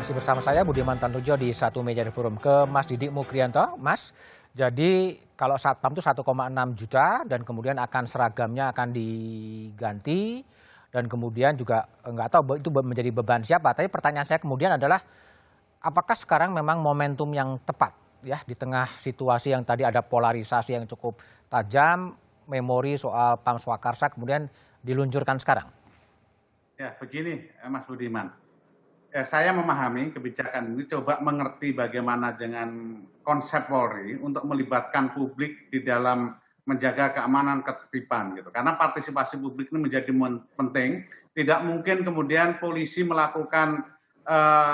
Masih bersama saya Budiman Tanrujo di Satu Meja Forum. Ke Mas Didik Mukrianto, Mas, jadi kalau Satpam itu 1,6 juta dan kemudian akan seragamnya akan diganti dan kemudian juga nggak tahu itu menjadi beban siapa. Tapi pertanyaan saya kemudian adalah apakah sekarang memang momentum yang tepat ya di tengah situasi yang tadi ada polarisasi yang cukup tajam, memori soal Pam Swakarsa kemudian diluncurkan sekarang? Ya, begini Mas Budiman. Saya memahami kebijakan ini, coba mengerti bagaimana dengan konsep Polri untuk melibatkan publik di dalam menjaga keamanan ketertiban gitu. Karena partisipasi publik ini menjadi penting. Tidak mungkin kemudian polisi melakukan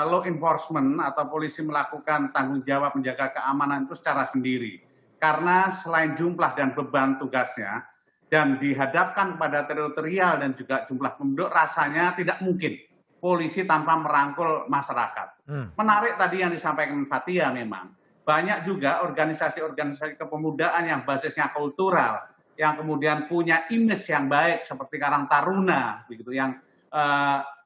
law enforcement atau polisi melakukan tanggung jawab menjaga keamanan itu secara sendiri. Karena selain jumlah dan beban tugasnya dan dihadapkan pada teritorial dan juga jumlah penduduk, rasanya tidak mungkin polisi tanpa merangkul masyarakat. Menarik tadi yang disampaikan Fathia memang. Banyak juga organisasi-organisasi kepemudaan yang basisnya kultural, yang kemudian punya image yang baik seperti Karang Taruna, begitu, yang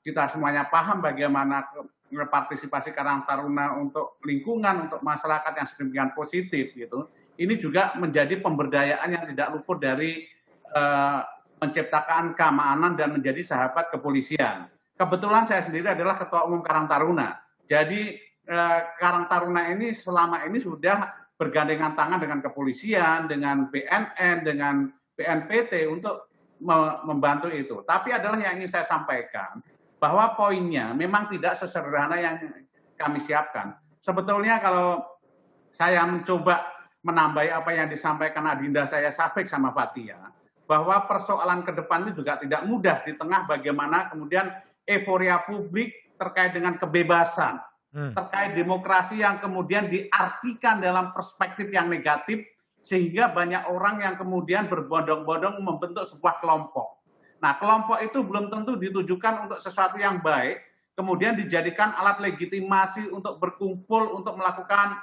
kita semuanya paham bagaimana partisipasi Karang Taruna untuk lingkungan, untuk masyarakat yang sedemikian positif gitu. Ini juga menjadi pemberdayaan yang tidak luput dari menciptakan keamanan dan menjadi sahabat kepolisian. Kebetulan saya sendiri adalah Ketua Umum Karang Taruna. Jadi Karang Taruna ini selama ini sudah bergandengan tangan dengan kepolisian, dengan BNN, dengan BNPT untuk membantu itu. Tapi adalah yang ingin saya sampaikan, bahwa poinnya memang tidak sesederhana yang kami siapkan. Sebetulnya kalau saya mencoba menambahi apa yang disampaikan Adinda saya Safik sama Fathia, bahwa persoalan ke depan itu juga tidak mudah di tengah bagaimana kemudian euforia publik terkait dengan kebebasan, terkait demokrasi yang kemudian diartikan dalam perspektif yang negatif, sehingga banyak orang yang kemudian berbondong-bondong membentuk sebuah kelompok. Nah, kelompok itu belum tentu ditujukan untuk sesuatu yang baik, kemudian dijadikan alat legitimasi untuk berkumpul, untuk melakukan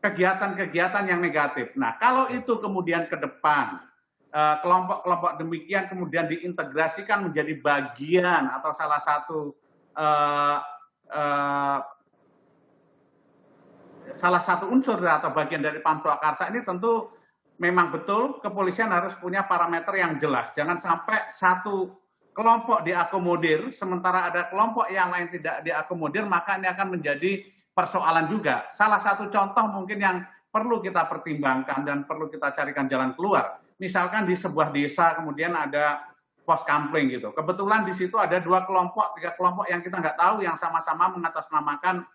kegiatan-kegiatan yang negatif. Nah, kalau itu kemudian ke depan, kelompok-kelompok demikian kemudian diintegrasikan menjadi bagian atau salah satu unsur atau bagian dari Pam Swakarsa ini, tentu memang betul kepolisian harus punya parameter yang jelas. Jangan sampai satu kelompok diakomodir, sementara ada kelompok yang lain tidak diakomodir, maka ini akan menjadi persoalan juga. Salah satu contoh mungkin yang perlu kita pertimbangkan dan perlu kita carikan jalan keluar. Misalkan di sebuah desa kemudian ada pos kampling gitu. Kebetulan di situ ada 2 kelompok, 3 kelompok yang kita nggak tahu yang sama-sama mengatasnamakan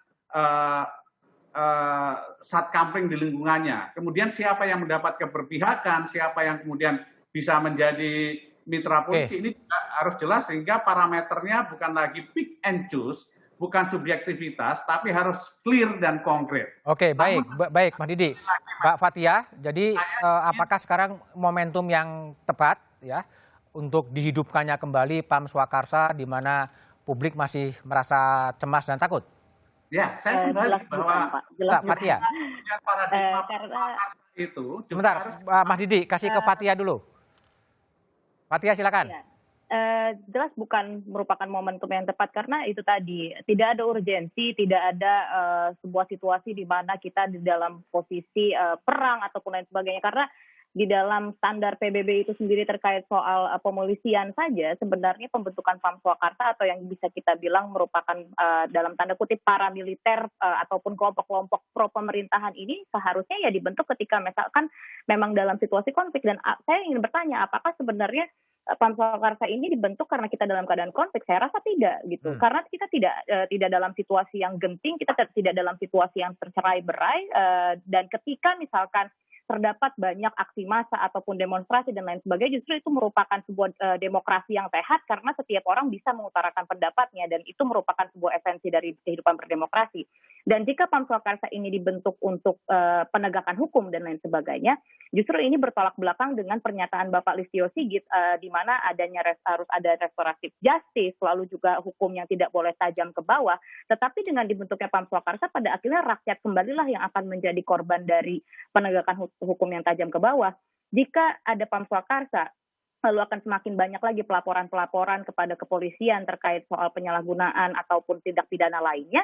satkampling di lingkungannya. Kemudian siapa yang mendapat keberpihakan, siapa yang kemudian bisa menjadi mitra polisi, ini juga harus jelas sehingga parameternya bukan lagi pick and choose, bukan subjektivitas, tapi harus clear dan konkret. Oke, baik, Mas Didi. Mbak Fathia, jadi apakah sekarang momentum yang tepat ya untuk dihidupkannya kembali Pam Swakarsa di mana publik masih merasa cemas dan takut? Ya, saya kembali bahwa Mbak Fathia. Karena itu sebentar, Mas Didi kasih ke Fathia dulu. Fathia silakan. Ya. Jelas bukan merupakan momentum yang tepat karena itu tadi tidak ada urgensi, tidak ada sebuah situasi di mana kita di dalam posisi perang ataupun lain sebagainya, karena di dalam standar PBB itu sendiri terkait soal pemolisian saja sebenarnya pembentukan Pam Swakarsa atau yang bisa kita bilang merupakan dalam tanda kutip paramiliter ataupun kelompok-kelompok pro pemerintahan ini seharusnya ya dibentuk ketika misalkan memang dalam situasi konflik. Dan saya ingin bertanya, apakah sebenarnya Pam Swakarsa ini dibentuk karena kita dalam keadaan konflik? Saya rasa tidak gitu. Karena kita tidak dalam situasi yang genting, kita tidak dalam situasi yang tercerai-berai, dan ketika misalkan terdapat banyak aksi massa ataupun demonstrasi dan lain sebagainya, justru itu merupakan sebuah demokrasi yang sehat karena setiap orang bisa mengutarakan pendapatnya dan itu merupakan sebuah esensi dari kehidupan berdemokrasi. Dan jika Pam Swakarsa ini dibentuk untuk penegakan hukum dan lain sebagainya, justru ini bertolak belakang dengan pernyataan Bapak Listio Sigit di mana harus ada restoratif justice, lalu juga hukum yang tidak boleh tajam ke bawah. Tetapi dengan dibentuknya Pam Swakarsa, pada akhirnya rakyat kembalilah yang akan menjadi korban dari penegakan hukum yang tajam ke bawah. Jika ada Pam Swakarsa, lalu akan semakin banyak lagi pelaporan-pelaporan kepada kepolisian terkait soal penyalahgunaan ataupun tindak pidana lainnya.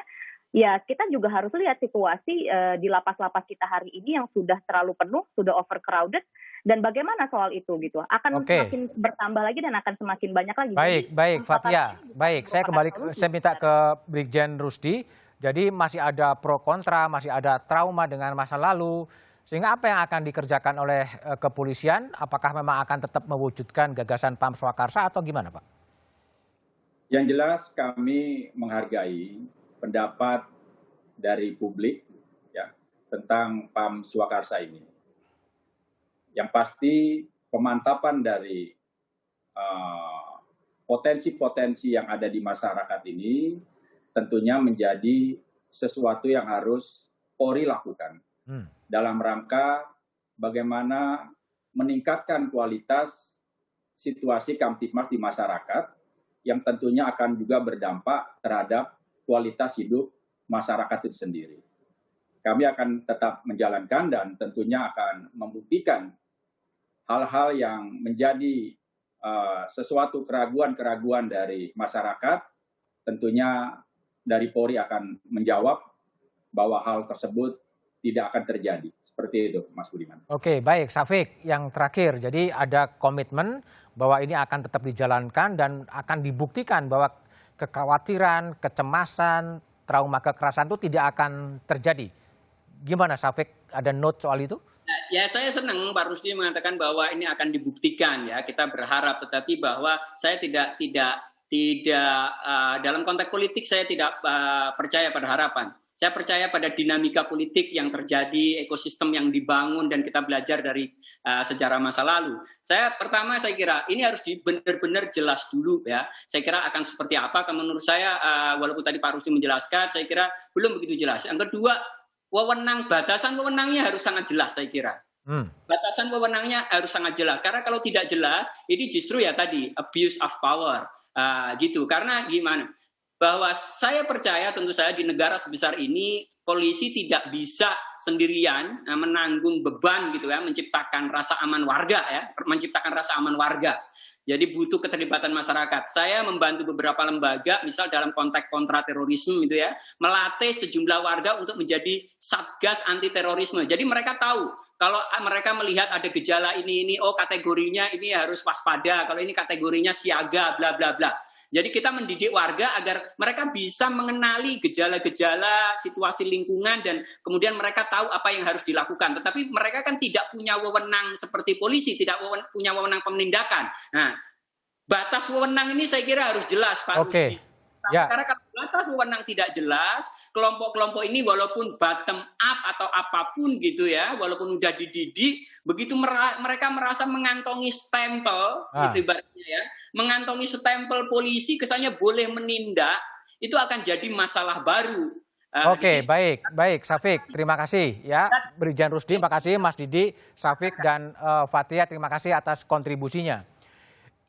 Ya, kita juga harus lihat situasi di lapas-lapas kita hari ini yang sudah terlalu penuh, sudah overcrowded, dan bagaimana soal itu gitu. Akan semakin bertambah lagi dan akan semakin banyak lagi. Baik, Fathia. Baik, saya minta ke Brigjen Rusdi. Jadi masih ada pro kontra, masih ada trauma dengan masa lalu. Sehingga apa yang akan dikerjakan oleh kepolisian? Apakah memang akan tetap mewujudkan gagasan PAM Swakarsa atau gimana, Pak? Yang jelas kami menghargai pendapat dari publik ya tentang PAM Swakarsa ini. Yang pasti pemantapan dari potensi-potensi yang ada di masyarakat ini tentunya menjadi sesuatu yang harus Polri lakukan dalam rangka bagaimana meningkatkan kualitas situasi Kamtibmas di masyarakat yang tentunya akan juga berdampak terhadap kualitas hidup masyarakat itu sendiri. Kami akan tetap menjalankan dan tentunya akan membuktikan hal-hal yang menjadi sesuatu keraguan-keraguan dari masyarakat. Tentunya dari Polri akan menjawab bahwa hal tersebut tidak akan terjadi. Seperti itu, Mas Budiman. Oke, baik. Syafiq, yang terakhir. Jadi ada komitmen bahwa ini akan tetap dijalankan dan akan dibuktikan bahwa kekhawatiran, kecemasan, trauma kekerasan itu tidak akan terjadi. Gimana Syafiq, ada note soal itu? Ya, saya senang Pak Rusdi mengatakan bahwa ini akan dibuktikan ya. Kita berharap, tetapi bahwa saya tidak dalam konteks politik saya tidak percaya pada harapan. Saya percaya pada dinamika politik yang terjadi, ekosistem yang dibangun, dan kita belajar dari sejarah masa lalu. Saya kira ini harus benar-benar jelas dulu ya. Saya kira akan seperti apa, menurut saya walaupun tadi Pak Rusdi menjelaskan, saya kira belum begitu jelas. Yang kedua, batasan wewenangnya harus sangat jelas saya kira. Batasan wewenangnya harus sangat jelas. Karena kalau tidak jelas, ini justru ya tadi, abuse of power. Gitu, karena gimana? Bahwa saya percaya tentu saja di negara sebesar ini polisi tidak bisa sendirian menanggung beban gitu ya, menciptakan rasa aman warga. Jadi butuh keterlibatan masyarakat. Saya membantu beberapa lembaga, misal dalam konteks kontra terorisme gitu ya, melatih sejumlah warga untuk menjadi satgas anti terorisme. Jadi mereka tahu kalau mereka melihat ada gejala ini, oh kategorinya ini harus waspada, kalau ini kategorinya siaga, bla bla bla. Jadi kita mendidik warga agar mereka bisa mengenali gejala-gejala situasi lingkungan dan kemudian mereka tahu apa yang harus dilakukan. Tetapi mereka kan tidak punya wewenang seperti polisi, tidak punya wewenang penindakan. Nah, batas wewenang ini saya kira harus jelas, Pak Rusdi. Ya. Karena kalau batas wewenang tidak jelas, kelompok-kelompok ini walaupun bottom up atau apapun gitu ya, walaupun udah dididik, begitu mereka merasa mengantongi stempel, gitu ibaratnya ya, mengantongi stempel polisi, kesannya boleh menindak, itu akan jadi masalah baru. Oke, baik, Syafiq, terima kasih ya, Brigjen Rusdi, terima kasih, Mas Didi, Syafiq dan Fathia, terima kasih atas kontribusinya.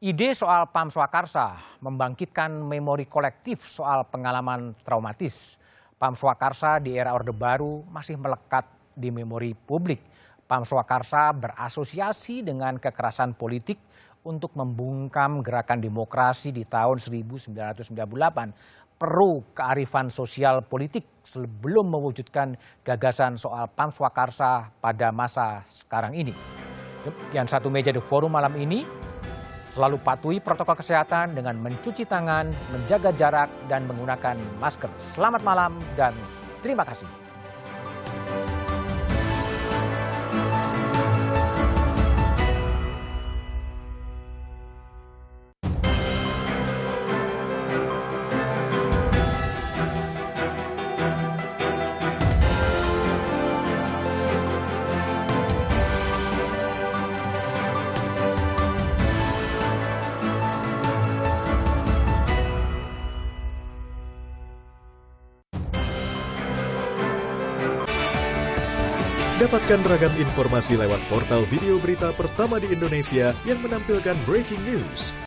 Ide soal PAM Swakarsa membangkitkan memori kolektif soal pengalaman traumatis. PAM Swakarsa di era Orde Baru masih melekat di memori publik. PAM Swakarsa berasosiasi dengan kekerasan politik untuk membungkam gerakan demokrasi di tahun 1998. Perlu kearifan sosial politik sebelum mewujudkan gagasan soal PAM Swakarsa pada masa sekarang ini. Yang satu meja di forum malam ini, selalu patuhi protokol kesehatan dengan mencuci tangan, menjaga jarak, dan menggunakan masker. Selamat malam dan terima kasih. Dapatkan ragam informasi lewat portal video berita pertama di Indonesia yang menampilkan breaking news,